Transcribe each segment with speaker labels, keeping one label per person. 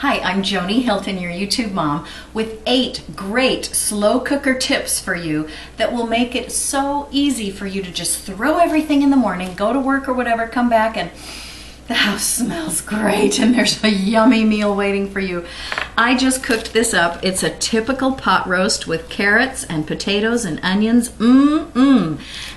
Speaker 1: Hi, I'm Joni Hilton, your YouTube mom, with 8 great slow cooker tips for you that will make it so easy for you to just throw everything in the morning, go to work or whatever, come back and the house smells great and there's a yummy meal waiting for you. I just cooked this up. It's a typical pot roast with carrots and potatoes and onions.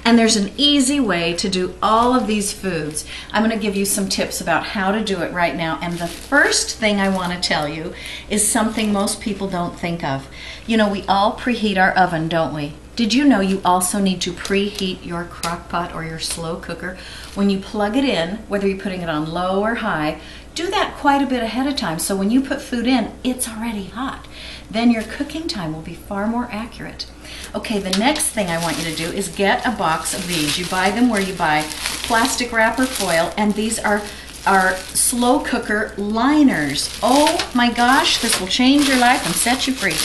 Speaker 1: And there's an easy way to do all of these foods. I'm going to give you some tips about how to do it right now. And the first thing I want to tell you is something most people don't think of. You know, we all preheat our oven, don't we? Did you know you also need to preheat your crock pot or your slow cooker? When you plug it in, whether you're putting it on low or high, do that quite a bit ahead of time so when you put food in, it's already hot. Then your cooking time will be far more accurate. Okay, the next thing I want you to do is get a box of these. You buy them where you buy plastic wrap or foil, and these are slow cooker liners. Oh my gosh, this will change your life and set you free.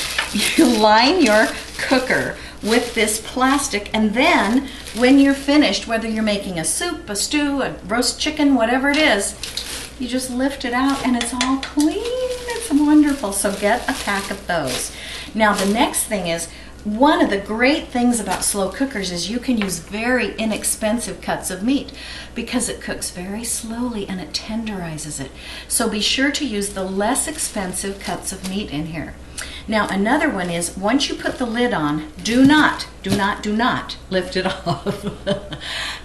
Speaker 1: You line your cooker with this plastic, and then when you're finished, whether you're making a soup, a stew, a roast chicken, whatever it is, you just lift it out and it's all clean. It's wonderful. So get a pack of those. Now the next thing is, one of the great things about slow cookers is you can use very inexpensive cuts of meat because it cooks very slowly and it tenderizes it. So be sure to use the less expensive cuts of meat in here. Now another one is, once you put the lid on, do not lift it off.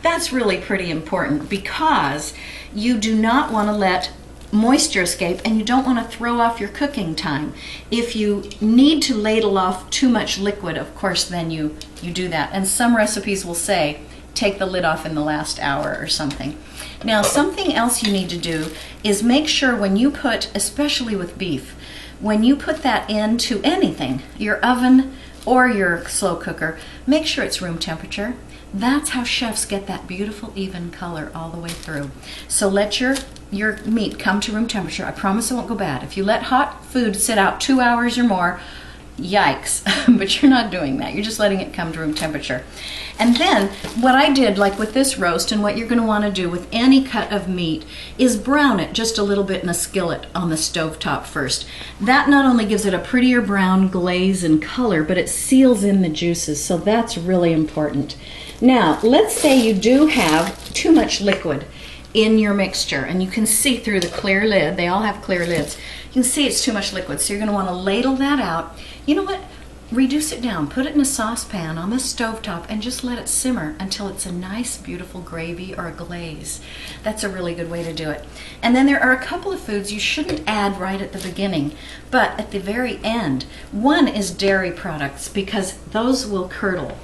Speaker 1: That's really pretty important because you do not want to let moisture escape and you don't want to throw off your cooking time. If you need to ladle off too much liquid, of course, then you do that. And some recipes will say, take the lid off in the last hour or something. Now, something else you need to do is make sure when you put, especially with beef, when you put that into anything, your oven or your slow cooker, make sure it's room temperature. That's how chefs get that beautiful even color all the way through. So let your meat come to room temperature. I promise it won't go bad. If you let hot food sit out 2 hours or more, yikes, but you're not doing that. You're just letting it come to room temperature. And then what I did, like with this roast, and what you're going to want to do with any cut of meat, is brown it just a little bit in a skillet on the stovetop first. That not only gives it a prettier brown glaze and color, but it seals in the juices, so that's really important. Now, let's say you do have too much liquid in your mixture, and you can see through the clear lid. They all have clear lids. You can see it's too much liquid, so you're going to want to ladle that out. You know what? Reduce it down. Put it in a saucepan on the stovetop and just let it simmer until it's a nice, beautiful gravy or a glaze. That's a really good way to do it. And then there are a couple of foods you shouldn't add right at the beginning, but at the very end. One is dairy products because those will curdle.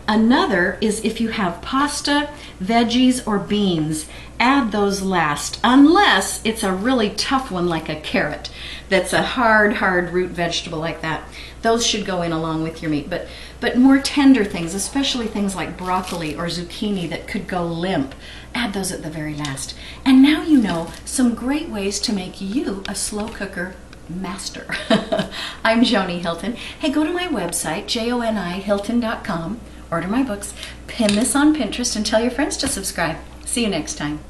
Speaker 1: Another is if you have pasta, veggies, or beans, add those last, unless it's a really tough one like a carrot that's a hard root vegetable like that. Those should go in along with your meat. But more tender things, especially things like broccoli or zucchini that could go limp, add those at the very last. And now you know some great ways to make you a slow cooker master. I'm Joni Hilton. Hey, go to my website, jonihilton.com. Order my books, pin this on Pinterest, and tell your friends to subscribe. See you next time.